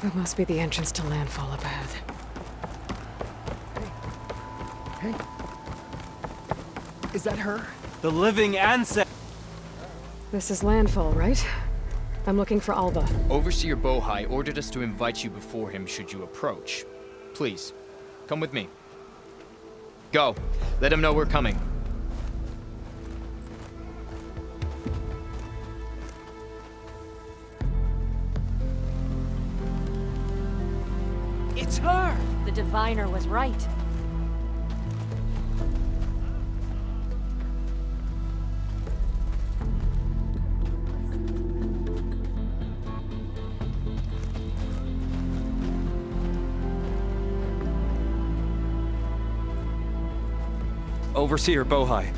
That must be the entrance to Landfall up ahead. Hey. Is that her? The living ancestor. This is Landfall, right? I'm looking for Alva. Overseer Bohai ordered us to invite you before him should you approach. Please, come with me. Go. Let him know we're coming. It's her! The diviner was right. Overseer Bohai.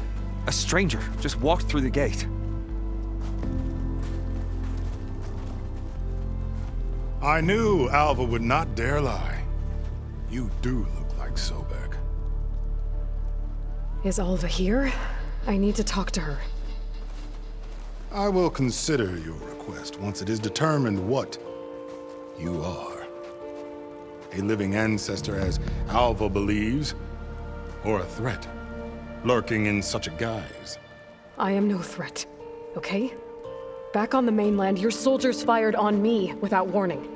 A stranger just walked through the gate. I knew Alva would not dare lie. You do look like Sobek. Is Alva here? I need to talk to her. I will consider your request once it is determined what you are. A living ancestor, as Alva believes, or a threat, lurking in such a guise. I am no threat, okay? Back on the mainland, your soldiers fired on me without warning.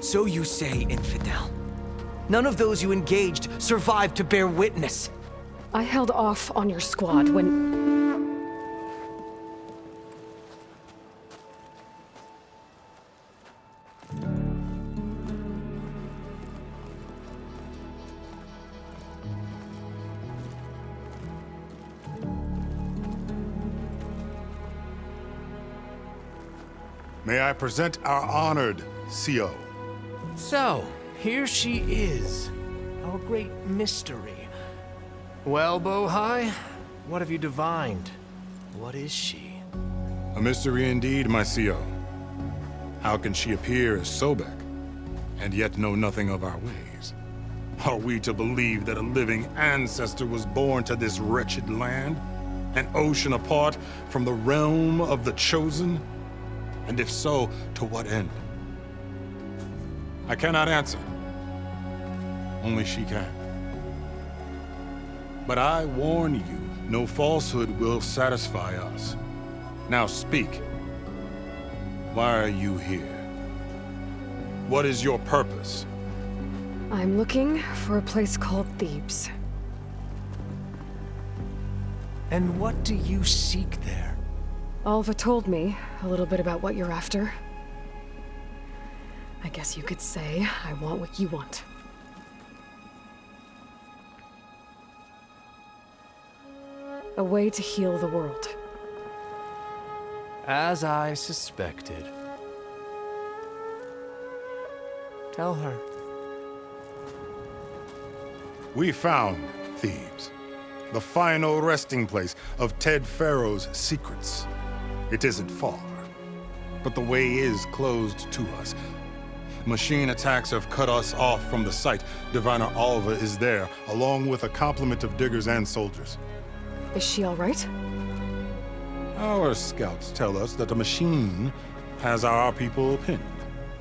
So you say, infidel. None of those you engaged survived to bear witness. I held off on your squad when... May I present our honored CO. So, here she is, our great mystery. Well, Bohai, what have you divined? What is she? A mystery indeed, my CO. How can she appear as Sobek, and yet know nothing of our ways? Are we to believe that a living ancestor was born to this wretched land, an ocean apart from the realm of the Chosen? And if so, to what end? I cannot answer. Only she can. But I warn you, no falsehood will satisfy us. Now speak. Why are you here? What is your purpose? I'm looking for a place called Thebes. And what do you seek there? Alva told me a little bit about what you're after. I guess you could say I want what you want. A way to heal the world. As I suspected. Tell her. We found Thebes, the final resting place of Ted Pharaoh's secrets. It isn't far, but the way is closed to us. Machine attacks have cut us off from the site. Diviner Alva is there, along with a complement of diggers and soldiers. Is she all right? Our scouts tell us that a machine has our people pinned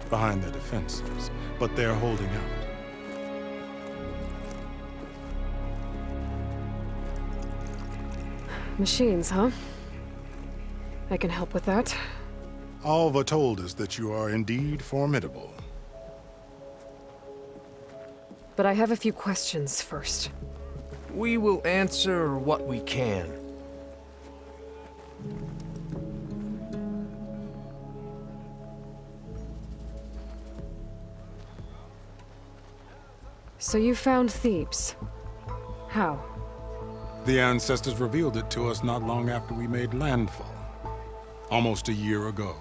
behind their defenses, but they're holding out. Machines, huh? I can help with that. Alva told us that you are indeed formidable. But I have a few questions first. We will answer what we can. So you found Thebes. How? The ancestors revealed it to us not long after we made landfall. Almost a year ago.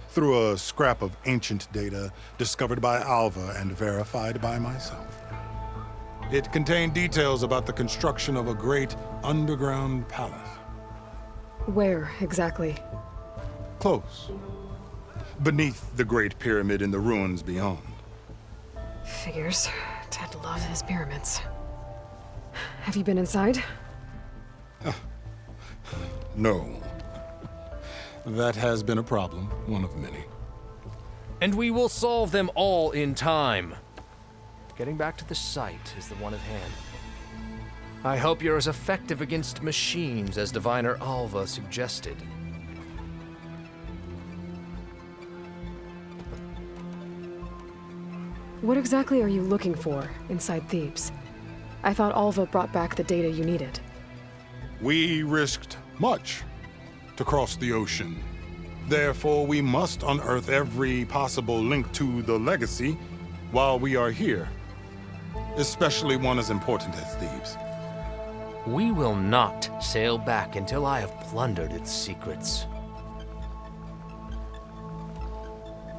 Through a scrap of ancient data discovered by Alva and verified by myself. It contained details about the construction of a great underground palace. Where, exactly? Close. Beneath the Great Pyramid in the ruins beyond. Figures. Ted loves his pyramids. Have you been inside? No. That has been a problem, one of many. and we will solve them all in time. Getting back to the site is the one at hand. I hope you're as effective against machines as Diviner Alva suggested. What exactly are you looking for inside Thebes? I thought Alva brought back the data you needed. We risked much to cross the ocean. Therefore, we must unearth every possible link to the legacy while we are here, especially one as important as Thebes. We will not sail back until I have plundered its secrets.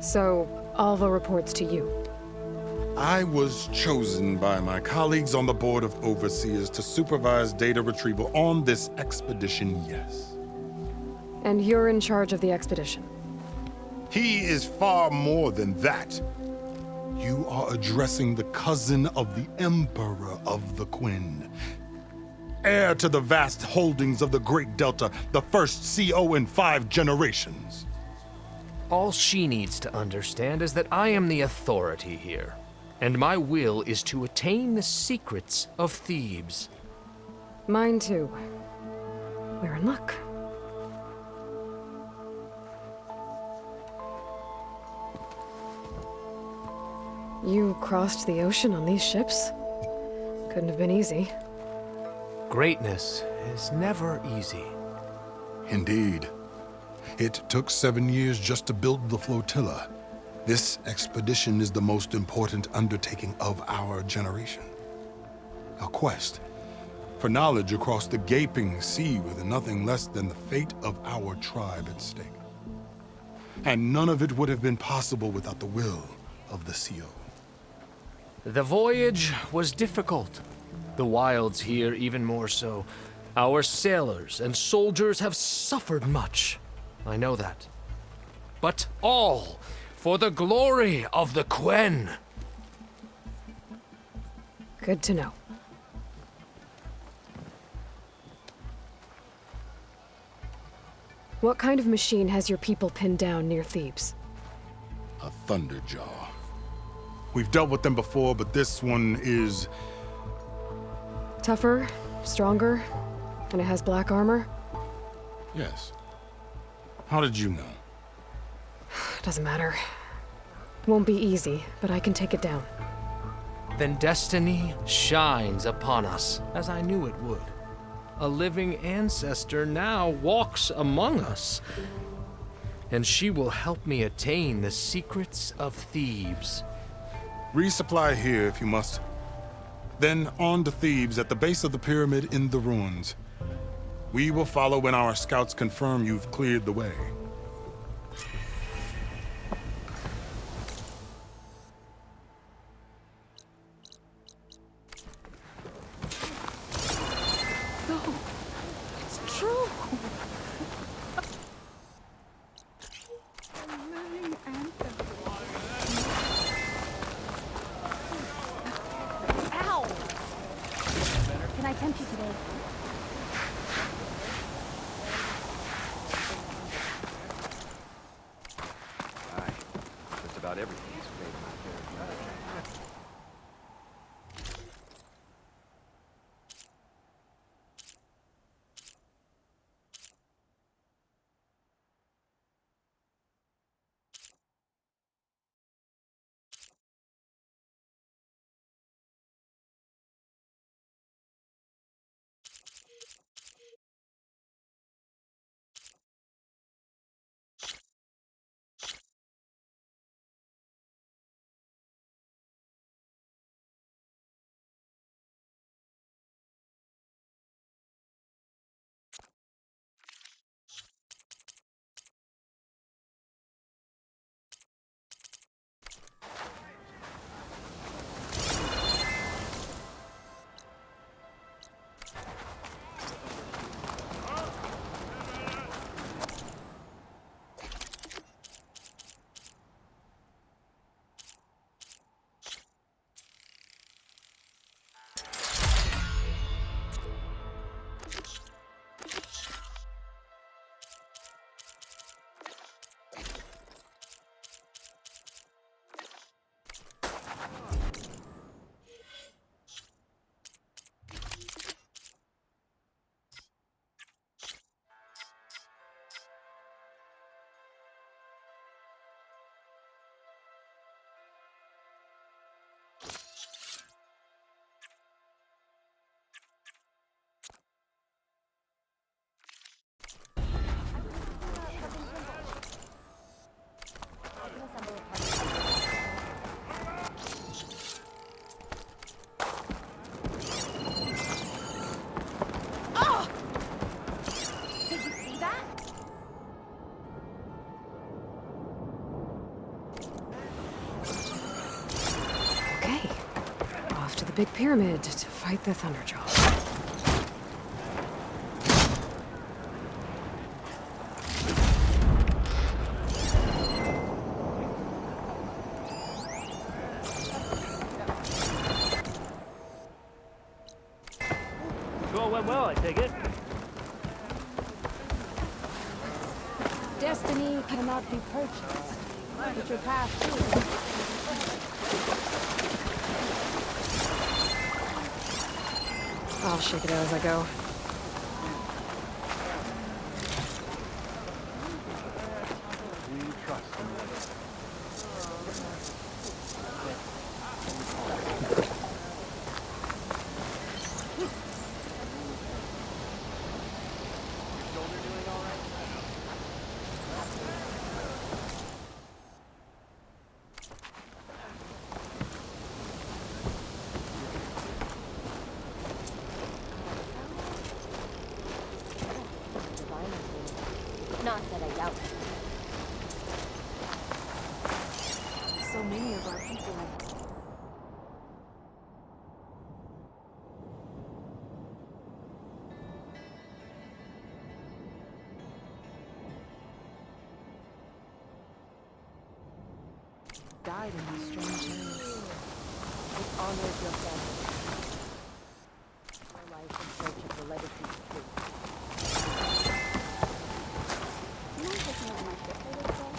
So, Alva reports to you. I was chosen by my colleagues on the Board of Overseers to supervise data retrieval on this expedition, yes. And you're in charge of the expedition. He is far more than that. You are addressing the cousin of the Emperor of the Quinn, heir to the vast holdings of the Great Delta, the first CO in 5 generations. All she needs to understand is that I am the authority here, and my will is to attain the secrets of Thebes. Mine too. We're in luck. You crossed the ocean on these ships? Couldn't have been easy. Greatness is never easy. Indeed. It took 7 years just to build the flotilla. This expedition is the most important undertaking of our generation. A quest for knowledge across the gaping sea with nothing less than the fate of our tribe at stake. And none of it would have been possible without the will of the CO. The voyage was difficult. The wilds here even more so. Our sailors and soldiers have suffered much. I know that. But all for the glory of the Quen. Good to know. What kind of machine has your people pinned down near Thebes? A Thunderjaw. We've dealt with them before, but this one is... Tougher, stronger, and it has black armor? Yes. How did you know? Doesn't matter. Won't be easy, but I can take it down. Then destiny shines upon us, as I knew it would. A living ancestor now walks among us, and she will help me attain the secrets of Thebes. Resupply here if you must. Then on to Thebes at the base of the pyramid in the ruins. We will follow when our scouts confirm you've cleared the way. It's true! Ow! Can I tempt you today? Just about everything. the big pyramid to fight the Thunderjaw. Well, went well, I take it. Destiny cannot be purchased, but your path to it. I'll shake it out as I go. Not that I doubt it. So many of our people have... died in these strange areas. It honored your family. Your life in search of the legacy of truth. Am I taking out my ship for this day?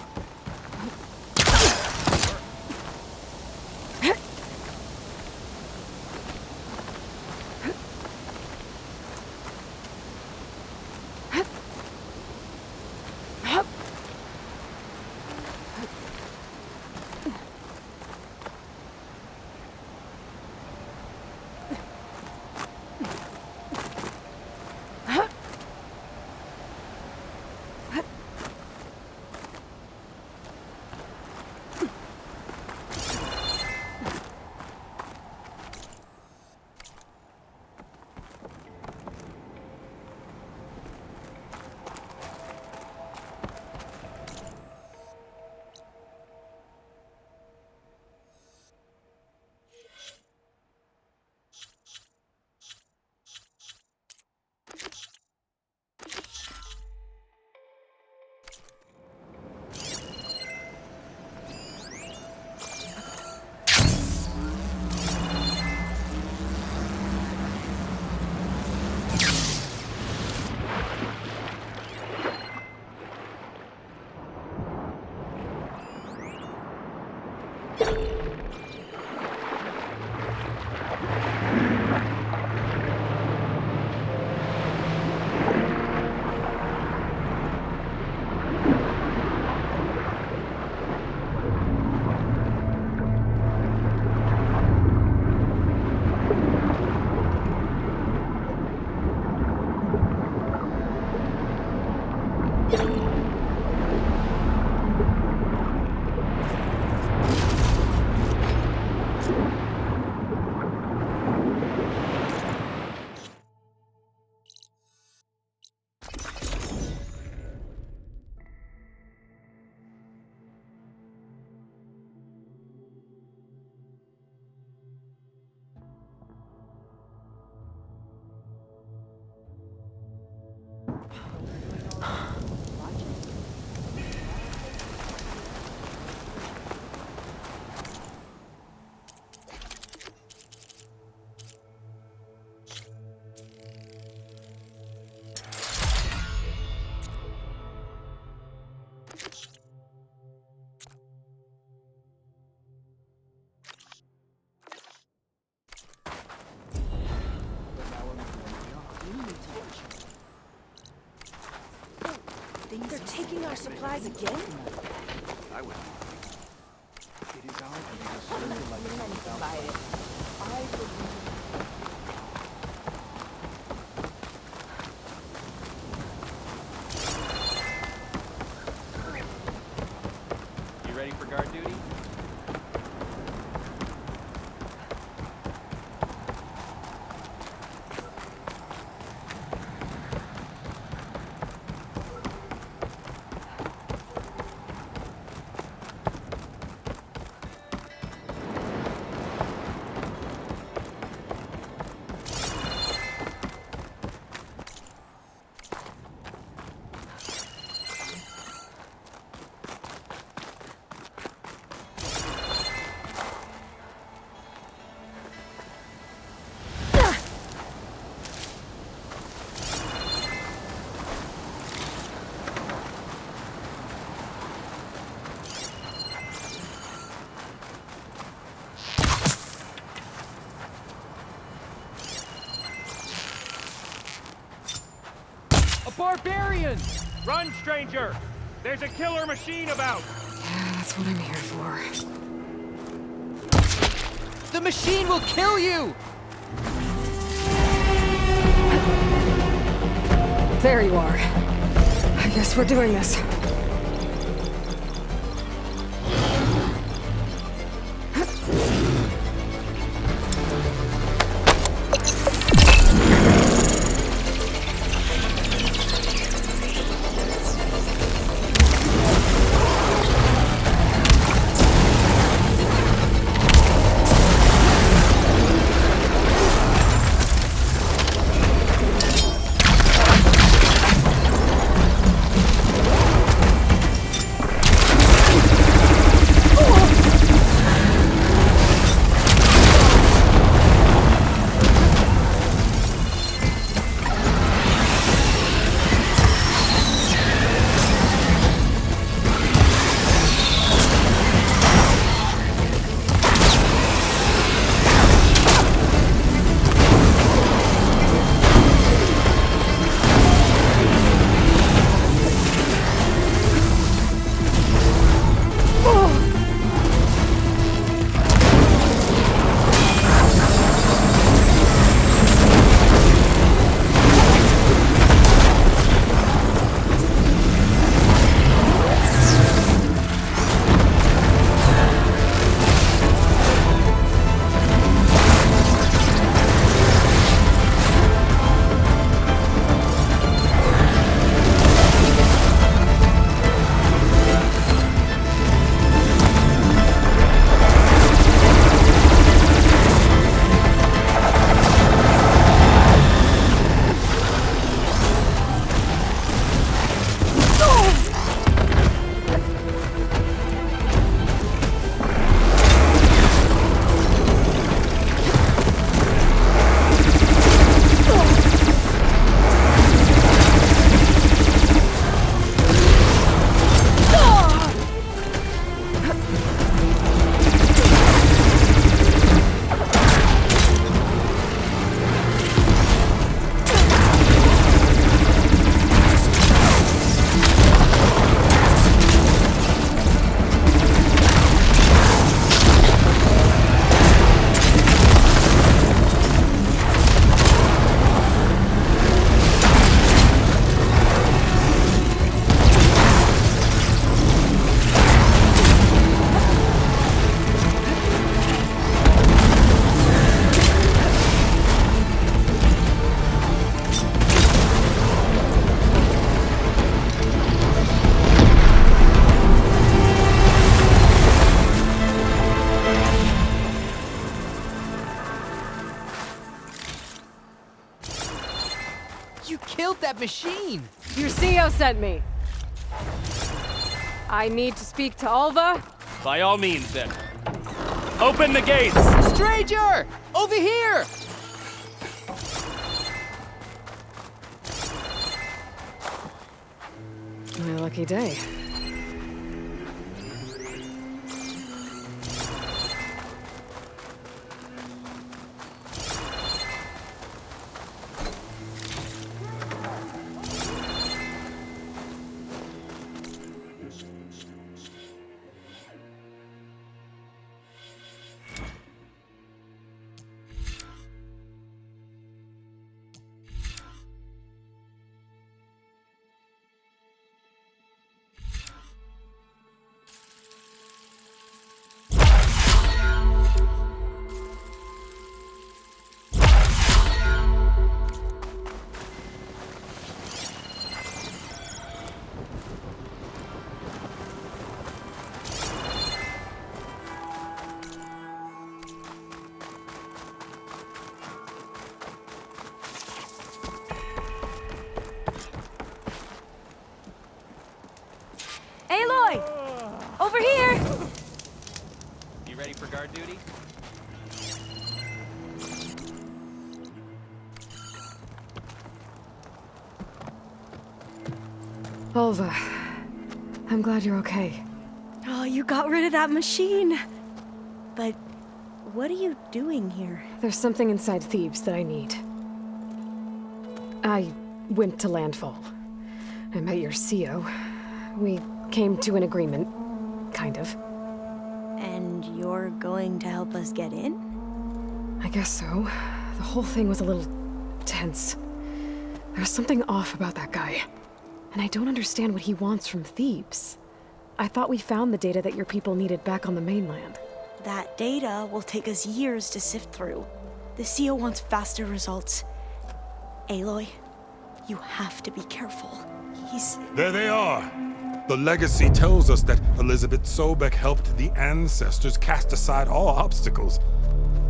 They're taking our supplies again? I would. It is our duty to serve the legacy without fighting. You ready for guard duty? barbarians! Run, stranger! There's a killer machine about! That's what I'm here for. The machine will kill you! There you are. I guess we're doing this. You killed that machine! Your CEO sent me. I need to speak to Alva. By all means, then. Open the gates! Stranger! Over here! My lucky day. Aloy! Over here! You ready for guard duty? Alva, I'm glad you're okay. Oh, you got rid of that machine. But what are you doing here? There's something inside Thebes that I need. I went to landfall. I met your CO. We came to an agreement, kind of. And you're going to help us get in? I guess so. The whole thing was a little tense. There was something off about that guy. And I don't understand what he wants from Thebes. I thought we found the data that your people needed back on the mainland. That data will take us years to sift through. The CO wants faster results. Aloy, you have to be careful. He's... There they are! The legacy tells us that Elizabeth Sobek helped the ancestors cast aside all obstacles.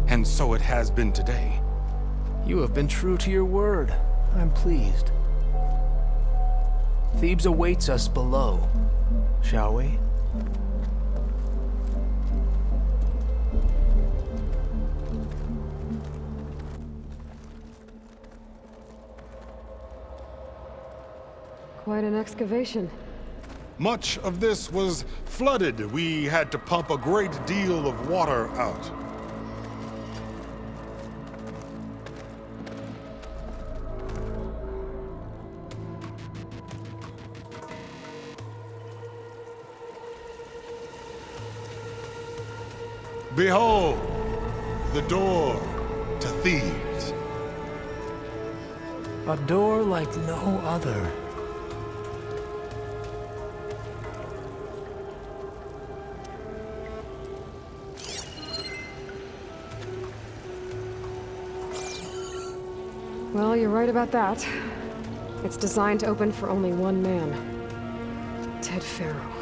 And so it has been today. You have been true to your word. I'm pleased. Thebes awaits us below, shall we? Quite an excavation. Much of this was flooded. We had to pump a great deal of water out. Behold, the door to Thebes. A door like no other. Well, you're right about that. It's designed to open for only one man. Ted Farrow.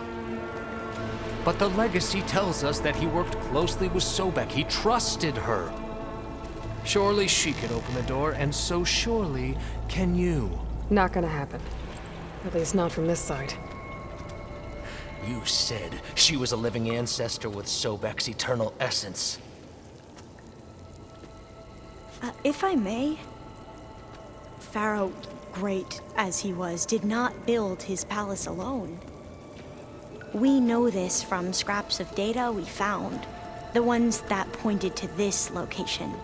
But the legacy tells us that he worked closely with Sobek. He trusted her. Surely she can open the door, and so surely can you. Not gonna happen. At least not from this side. You said she was a living ancestor with Sobek's eternal essence. If I may, Pharaoh, great as he was, did not build his palace alone. We know this from scraps of data we found, the ones that pointed to this location.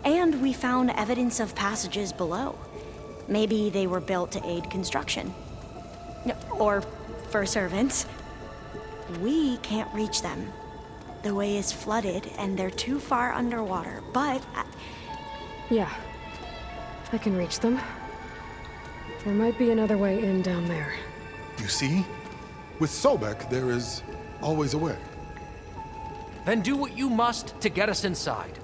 And we found evidence of passages below. Maybe they were built to aid construction. Or for servants. We can't reach them. The way is flooded and they're too far underwater, but... Yeah. I can reach them. There might be another way in down there. You see? With Sobek, there is always a way. Then do what you must to get us inside.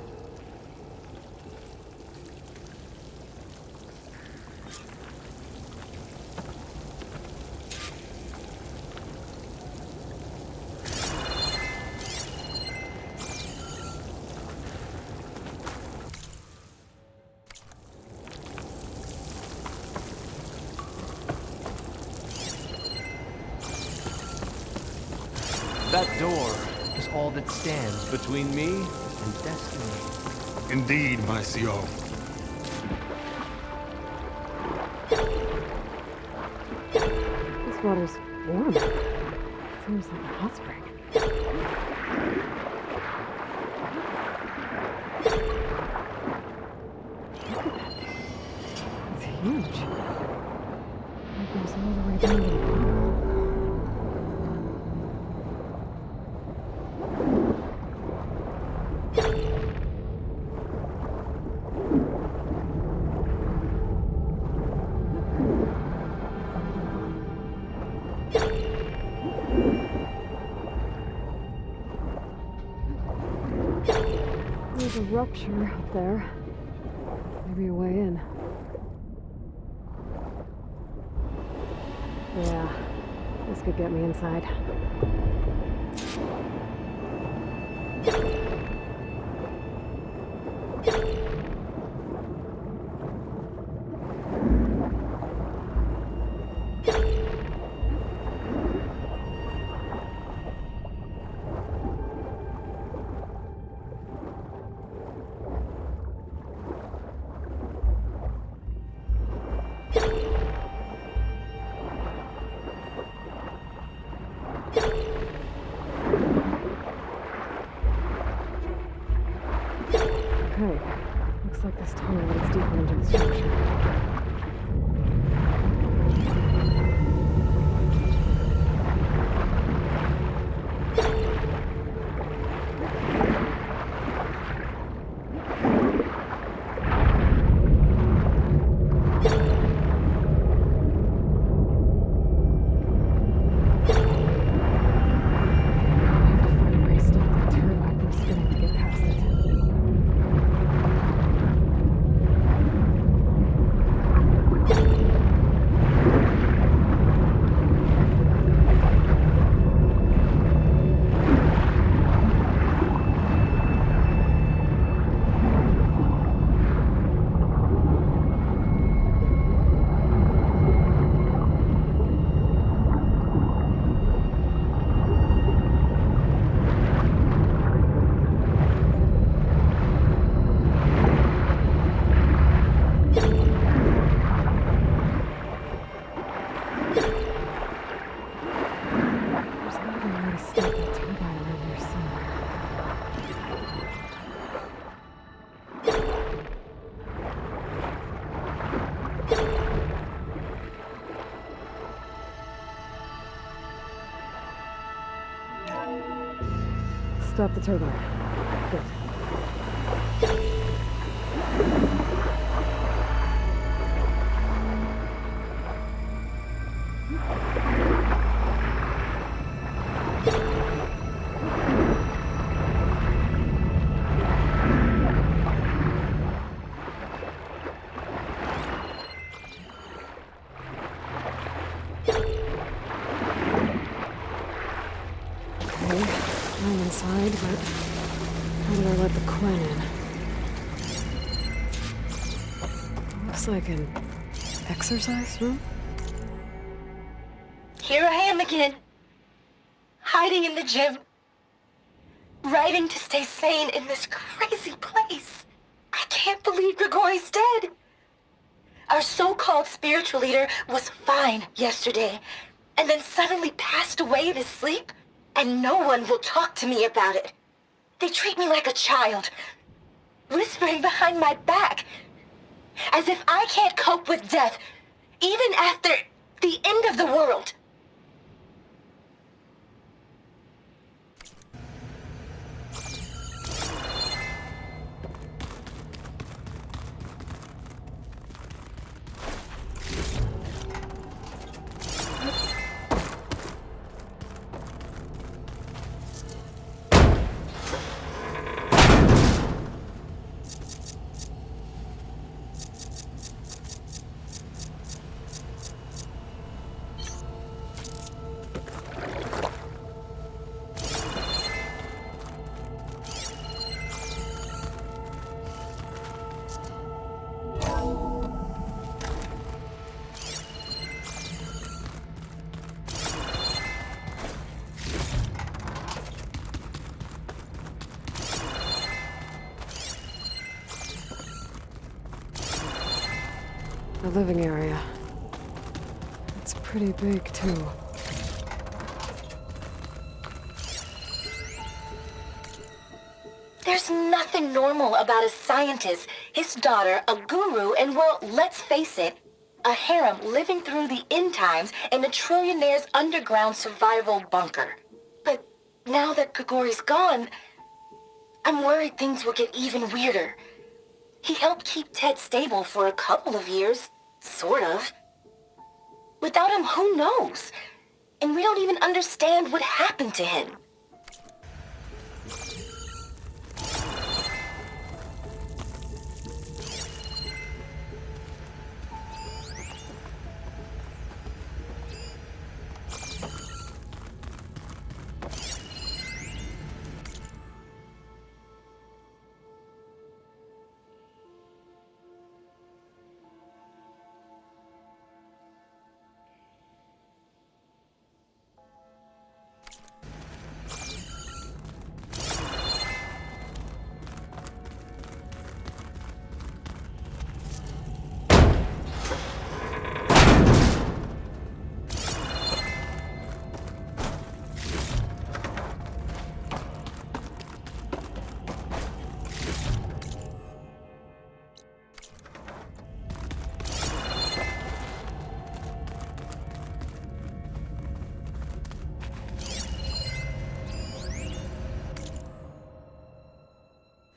That door is all that stands between me and destiny. Indeed, my CO. This water's warm. Seems like a hot spring. Look at that thing. It's huge. It goes all the way down to the bottom. There's a rupture up there. Maybe a way in. Yeah, this could get me inside. Okay, looks like this tunnel leads deeper into the structure. stop the turbine. Good. I'm inside, but how do I let the Quinn in? Looks like an exercise room? Here I am again, hiding in the gym, writing to stay sane in this crazy place. I can't believe Grigori's dead. Our so-called spiritual leader was fine yesterday, and then suddenly passed away in his sleep, and no one will talk to me about it. They treat me like a child, whispering behind my back, as if I can't cope with death, even after the end of the world. The living area. It's pretty big, too. There's nothing normal about a scientist, his daughter, a guru, and well, let's face it, a harem living through the end times in a trillionaire's underground survival bunker. But now that Grigori's gone, I'm worried things will get even weirder. He helped keep Ted stable for a couple of years, sort of. Without him, who knows? And we don't even understand what happened to him.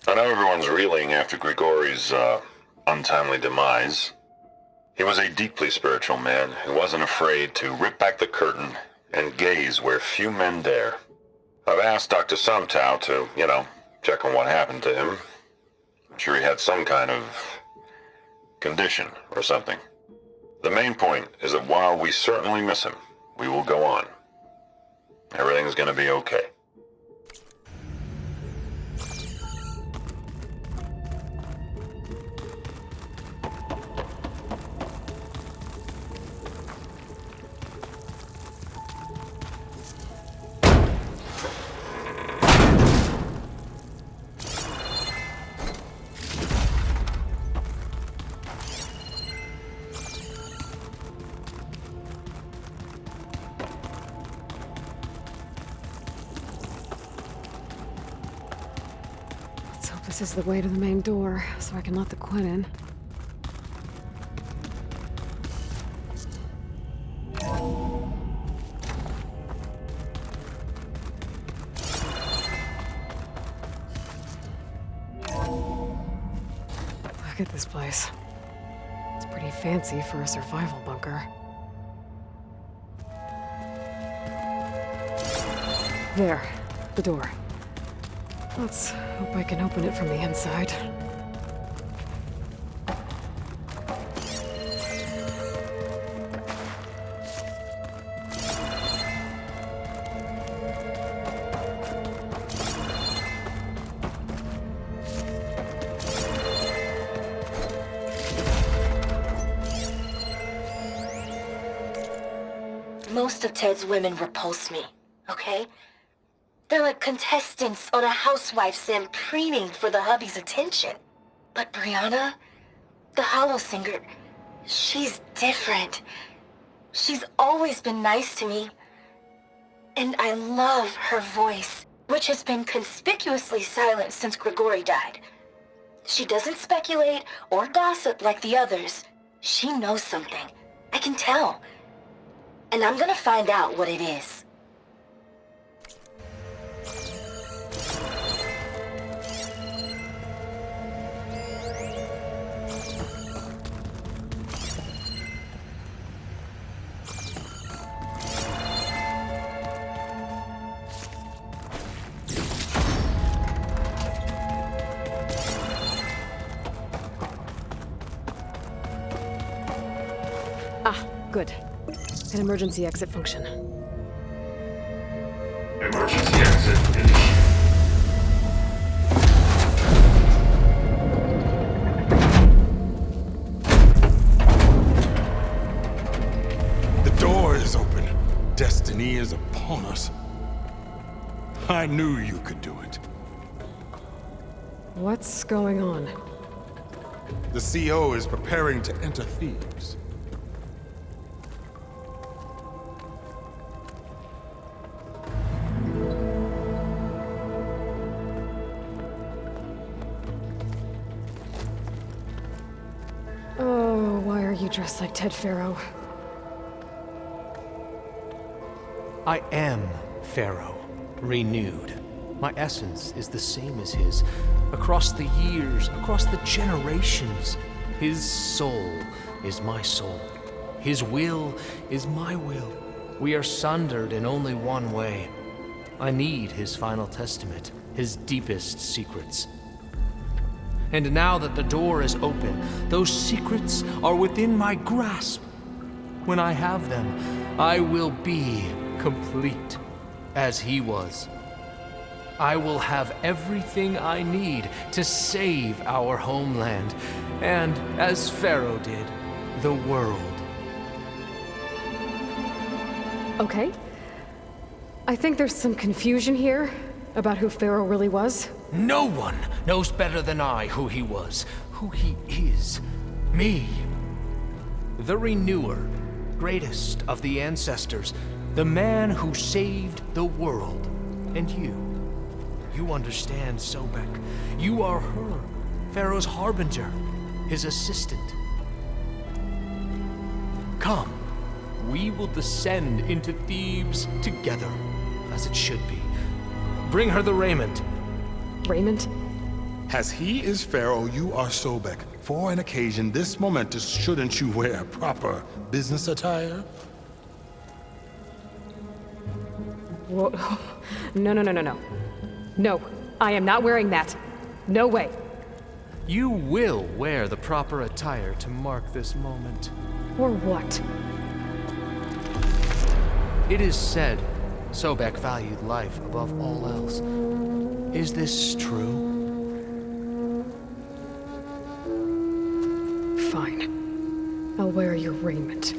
I know everyone's reeling after Grigori's untimely demise. He was a deeply spiritual man who wasn't afraid to rip back the curtain and gaze where few men dare. I've asked Dr. Sumtow to, check on what happened to him. I'm sure he had some kind of condition or something. The main point is that while we certainly miss him, we will go on. Everything's gonna be okay. This is the way to the main door, so I can let the Quinn in. Look at this place. It's pretty fancy for a survival bunker. There, the door. Let's hope I can open it from the inside. Most of Ted's women repulse me, okay? They're like contestants on a housewife sim preening for the hubby's attention. But Brianna, the hollow singer, she's different. She's always been nice to me. And I love her voice, which has been conspicuously silent since Grigori died. She doesn't speculate or gossip like the others. She knows something. I can tell. And I'm gonna find out what it is. Ah, good. An emergency exit function. Emergency exit initiated. The door is open. Destiny is upon us. I knew you could do it. What's going on? The CO is preparing to enter Thebes. Oh, why are you dressed like Ted Faro? I am Pharaoh, renewed. My essence is the same as his. Across the years, across the generations, his soul is my soul. His will is my will. We are sundered in only one way. I need his final testament, his deepest secrets. And now that the door is open, those secrets are within my grasp. When I have them, I will be complete, as he was. I will have everything I need to save our homeland, and, as Pharaoh did, the world. Okay. I think there's some confusion here about who Pharaoh really was. No one knows better than I who he was, who he is. Me. The Renewer, greatest of the ancestors, the man who saved the world. And you. You understand, Sobek. You are her, Pharaoh's harbinger, his assistant. Come, we will descend into Thebes together, as it should be. Bring her the raiment. Raymond? As he is Pharaoh, you are Sobek. For an occasion this momentous, shouldn't you wear proper business attire? Whoa. No, no, no, no, no. No, I am not wearing that. No way. You will wear the proper attire to mark this moment. Or what? It is said Sobek valued life above all else. Is this true? Fine. I'll wear your raiment.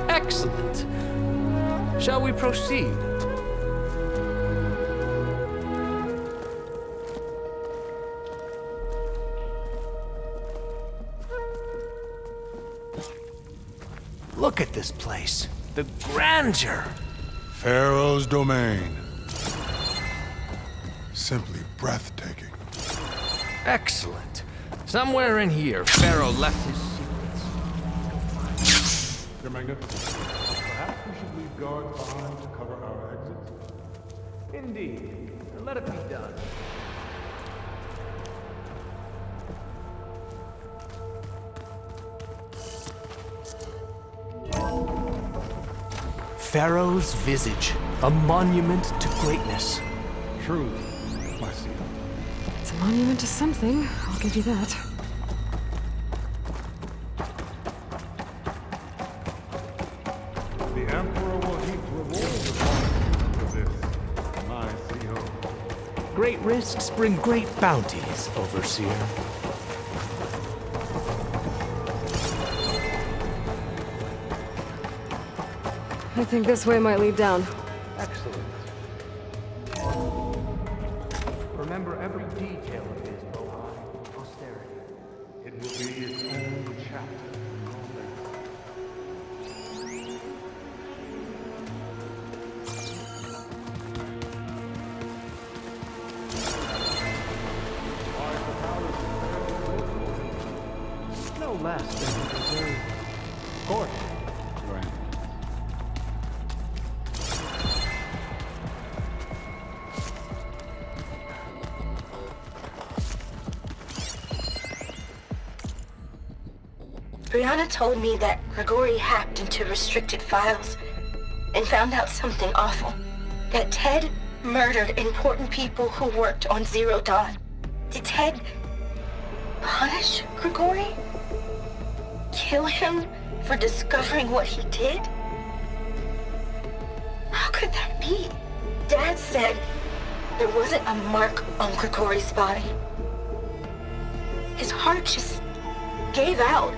Excellent. Shall we proceed? Look at this place. The grandeur. Pharaoh's domain. simply breathtaking. Excellent. Somewhere in here, Pharaoh left his secrets. Your Magnificence, perhaps we should leave guards behind to cover our exits? Indeed. Let it be done. Pharaoh's visage, a monument to greatness. Truly, my CEO. It's a monument to something, I'll give you that. The Emperor will heap rewards upon you for this, my CEO. Great risks bring great bounties, Overseer. I think this way might lead down. Excellent. Remember every detail of his Bohai posterity. It will be its own chapter in your legacy. No less than he deserved. Of course, Your Eminence. Brianna told me that Grigori hacked into restricted files and found out something awful. That Ted murdered important people who worked on Zero Dawn. Did Ted punish Grigori? Kill him for discovering what he did? How could that be? Dad said there wasn't a mark on Grigori's body. His heart just gave out.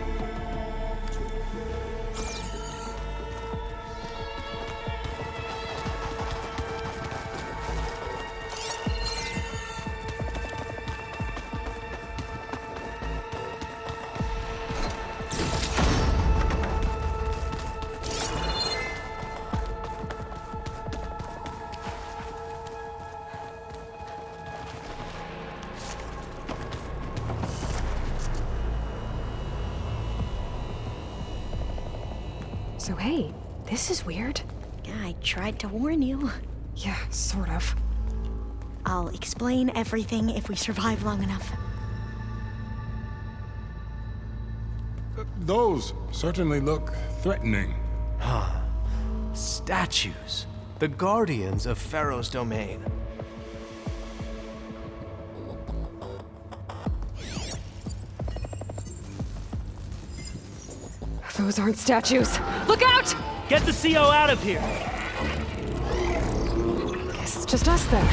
So hey, this is weird. Yeah, I tried to warn you. Yeah, sort of. I'll explain everything if we survive long enough. Those certainly look threatening. Statues. The guardians of Pharaoh's domain. Those aren't statues. Look out! Get the CO out of here! Guess it's just us then.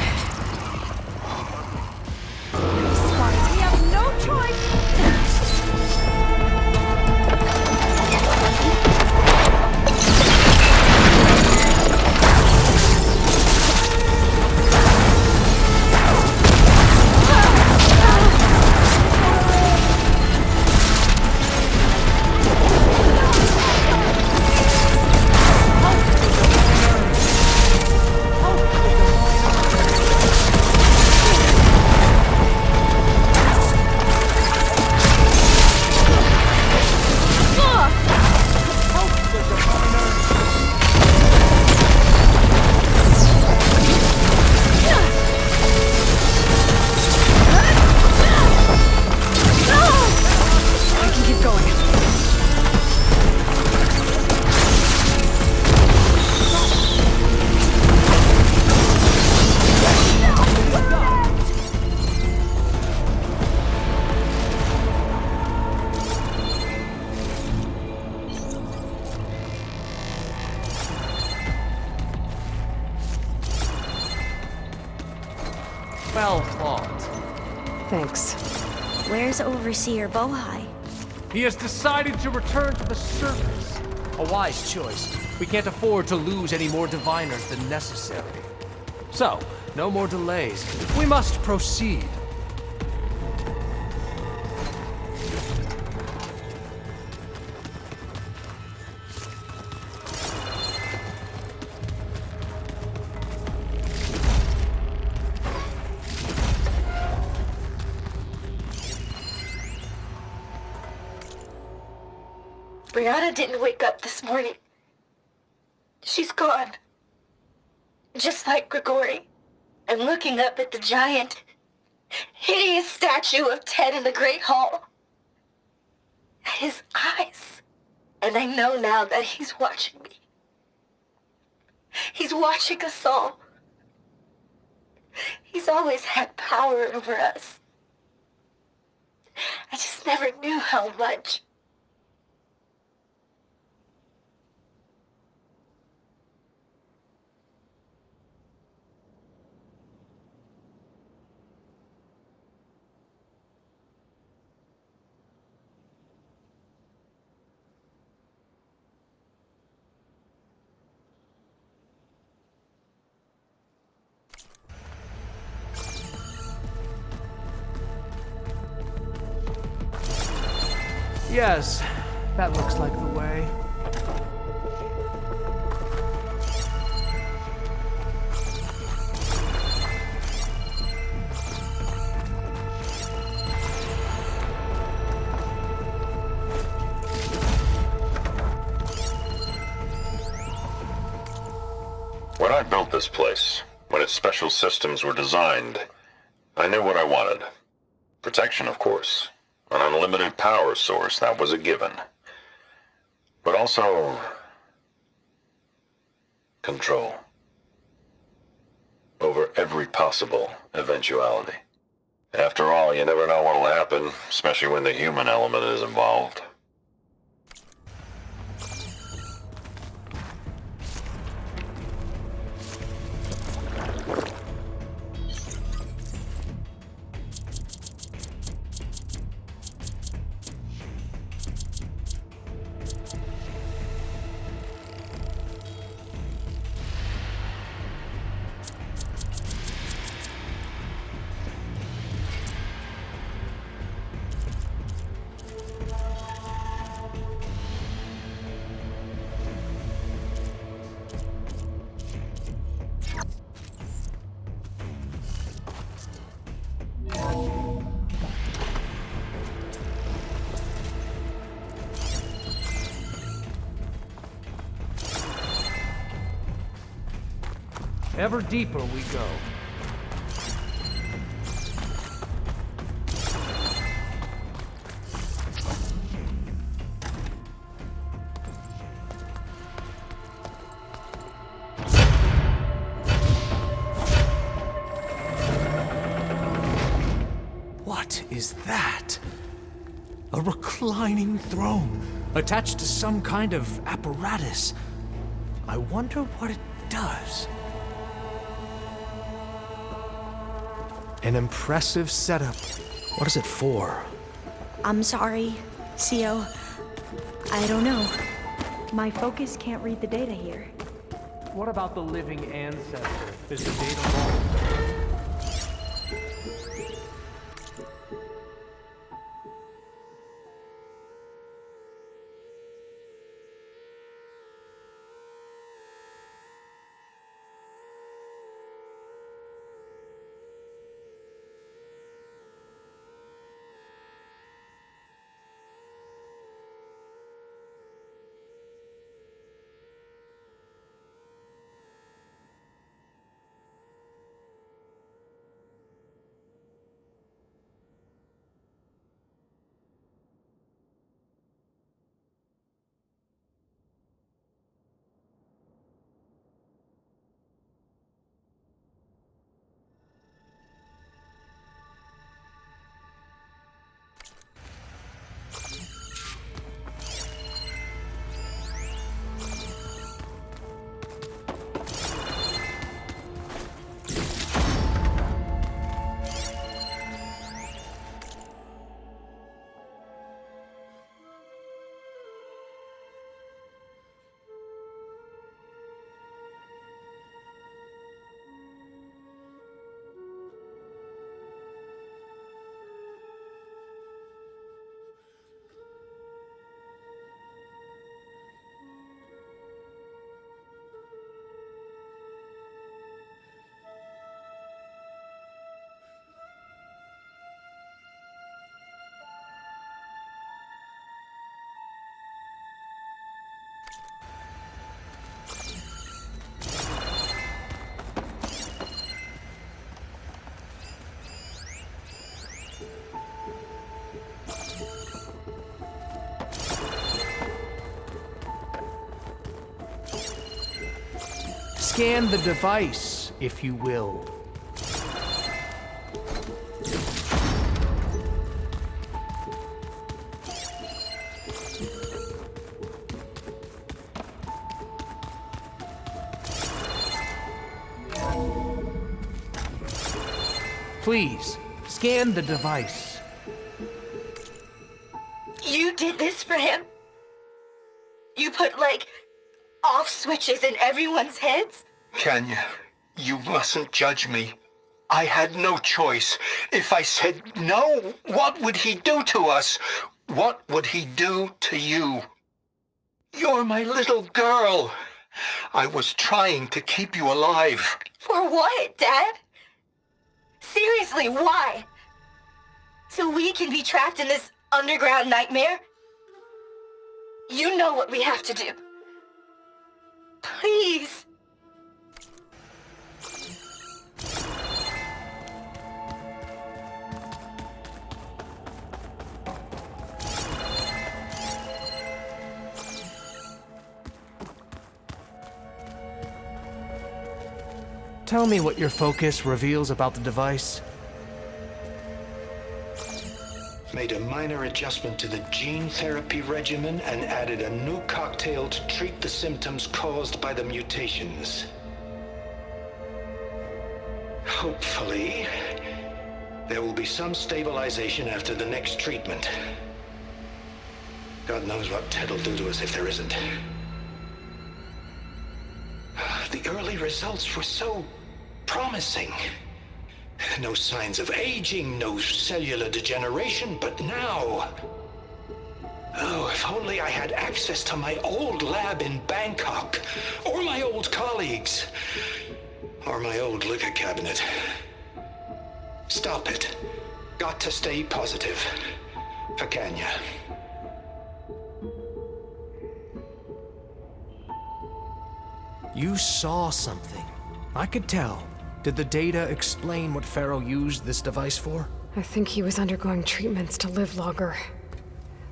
Spies, we have no choice! Well fought. Thanks. Where's Overseer Bohai? He has decided to return to the surface. A wise choice. We can't afford to lose any more diviners than necessary. So, no more delays. We must proceed. Brianna didn't wake up this morning. She's gone. Just like Grigori. I'm looking up at the giant, hideous statue of Ted in the Great Hall. At his eyes. And I know now that he's watching me. He's watching us all. He's always had power over us. I just never knew how much. Yes, that looks like the way. When I built this place, when its special systems were designed, I knew what I wanted. Protection, of course. An unlimited power source, that was a given. But also... control. Over every possible eventuality. After all, you never know what'll happen, especially when the human element is involved. Ever deeper we go. What is that? A reclining throne, attached to some kind of apparatus. I wonder what it does. An impressive setup. What is it for? I'm sorry, CO. I don't know. My focus can't read the data here. What about the living ancestor? Is the data wrong? Scan the device, if you will. Please, scan the device. You did this for him? You put, like, off switches in everyone's heads? Kenya, you mustn't judge me. I had no choice. If I said no, what would he do to us? What would he do to you? You're my little girl. I was trying to keep you alive. For what, Dad? Seriously, why? So we can be trapped in this underground nightmare? You know what we have to do. Please. Tell me what your focus reveals about the device. Made a minor adjustment to the gene therapy regimen and added a new cocktail to treat the symptoms caused by the mutations. Hopefully, there will be some stabilization after the next treatment. God knows what Ted will do to us if there isn't. The early results were so promising. No signs of aging, no cellular degeneration, but now... Oh, if only I had access to my old lab in Bangkok, or my old colleagues, or my old liquor cabinet. Stop it. Got to stay positive. For Kenya. You saw something. I could tell. Did the data explain what Pharaoh used this device for? I think he was undergoing treatments to live longer.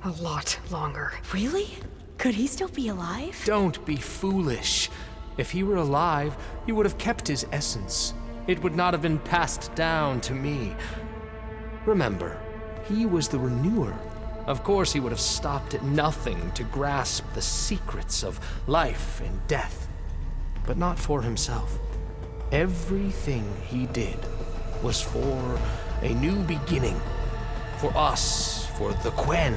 A lot longer. Really? Could he still be alive? Don't be foolish. If he were alive, he would have kept his essence. It would not have been passed down to me. Remember, he was the renewer. Of course he would have stopped at nothing to grasp the secrets of life and death. But not for himself. Everything he did was for a new beginning. For us, for the Quen.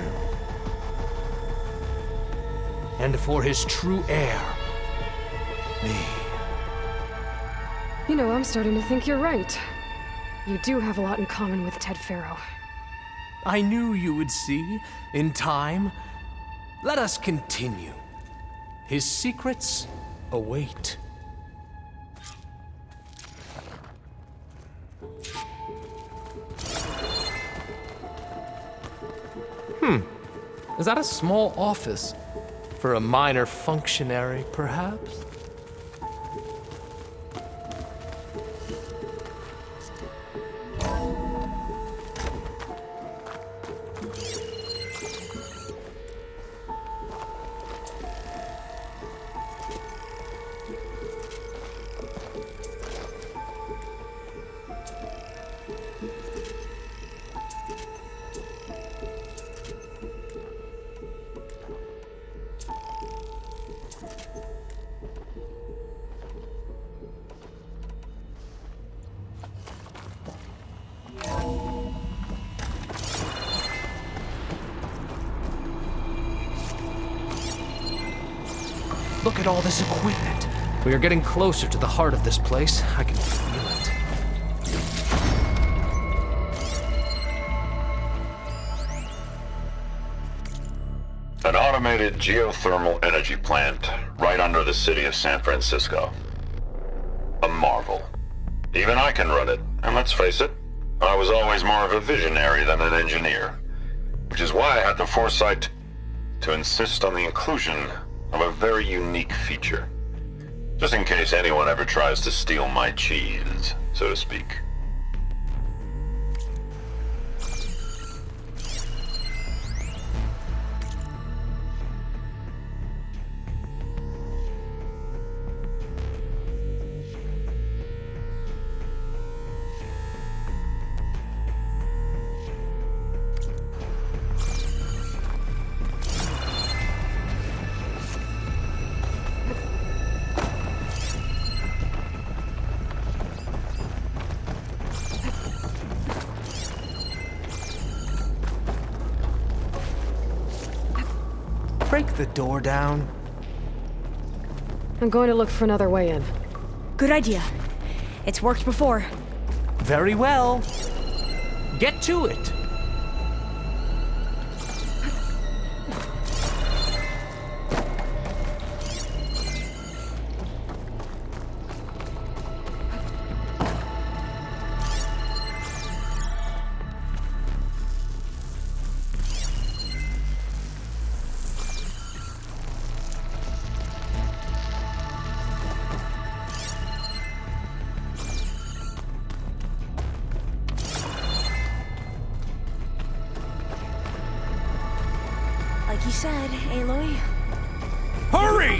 And for his true heir, me. You know, I'm starting to think you're right. You do have a lot in common with Ted Pharaoh. I knew you would see, in time. Let us continue. His secrets await. Is that a small office? For a minor functionary, perhaps? Look at all this equipment. We are getting closer to the heart of this place. I can feel it. An automated geothermal energy plant right under the city of San Francisco. A marvel. Even I can run it, and let's face it, I was always more of a visionary than an engineer. Which is why I had the foresight to insist on the inclusion of a very unique feature. Just in case anyone ever tries to steal my cheese, so to speak. the door down? I'm going to look for another way in. Good idea. It's worked before. Very well. Get to it. Like you said, Aloy. Hurry!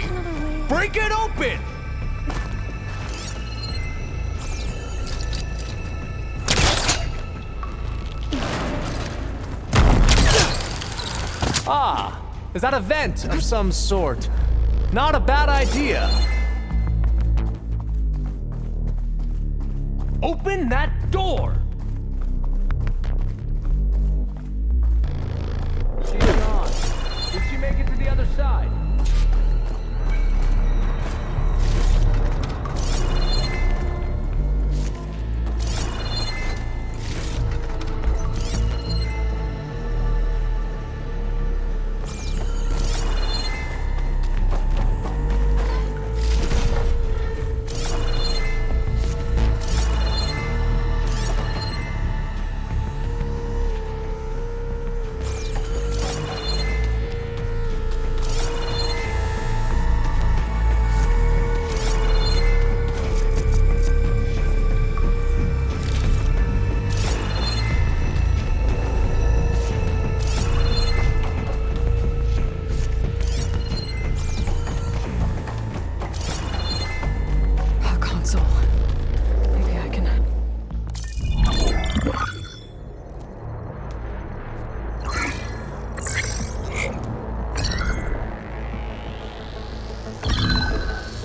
Break it open! Ah, is that a vent of some sort? Not a bad idea. Open that door! She's gone. Did she make it to the other side?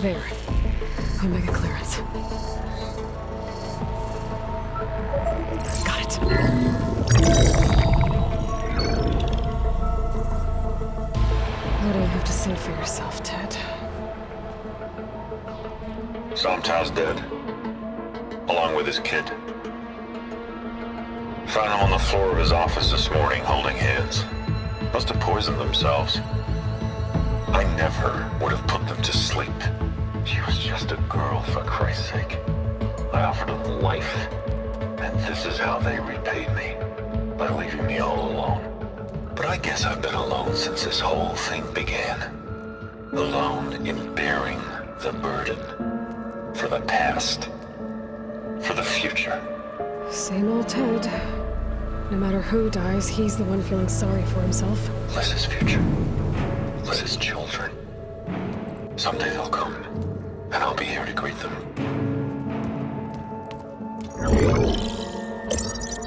There. Omega clearance. Got it. What do you have to say for yourself, Ted? Somtow's dead. Along with his kid. Found him on the floor of his office this morning, holding hands. Must have poisoned themselves. I never would have put them to sleep. She was just a girl, for Christ's sake. I offered them life, and this is how they repaid me, by leaving me all alone. But I guess I've been alone since this whole thing began. Alone in bearing the burden. For the past. For the future. Same old Ted. No matter who dies, he's the one feeling sorry for himself. Liz's future. Liz's children. Someday they'll come, and I'll be here to greet them.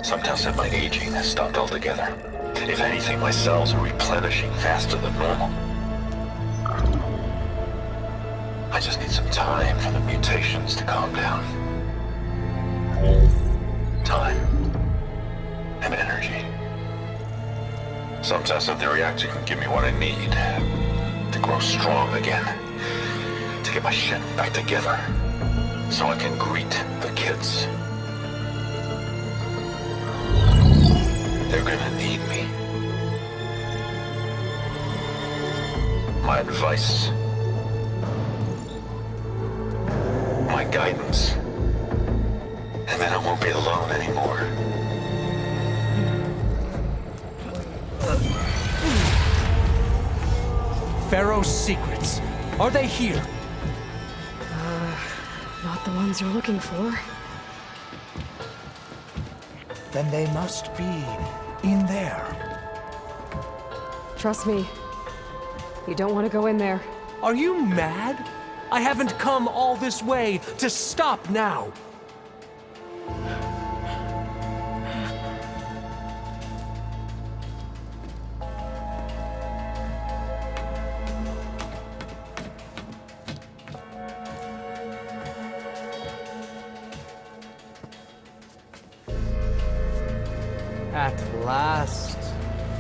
Somtow said my aging has stopped altogether. If anything, my cells are replenishing faster than normal. I just need some time for the mutations to calm down. Time. And energy. Somtow said the reactor can give me what I need to grow strong again. To get my shit back together. So I can greet the kids. They're gonna need me. My advice. My guidance. And then I won't be alone anymore. Pharaoh's secrets. Are they here? Not the ones you're looking for. Then they must be in there. Trust me. You don't want to go in there. Are you mad? I haven't come all this way to stop now. At last,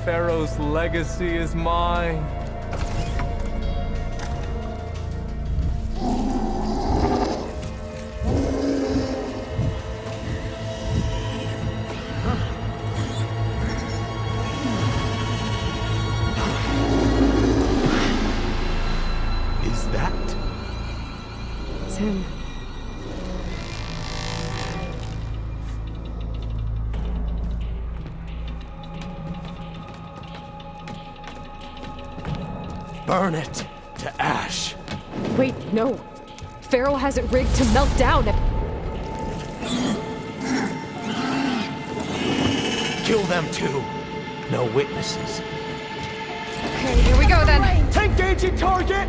Pharaoh's legacy is mine. him. Burn it to ash. Wait, no. Pharaoh has it rigged to melt down. Kill them too. No witnesses. Okay, here we go then. Engaging target!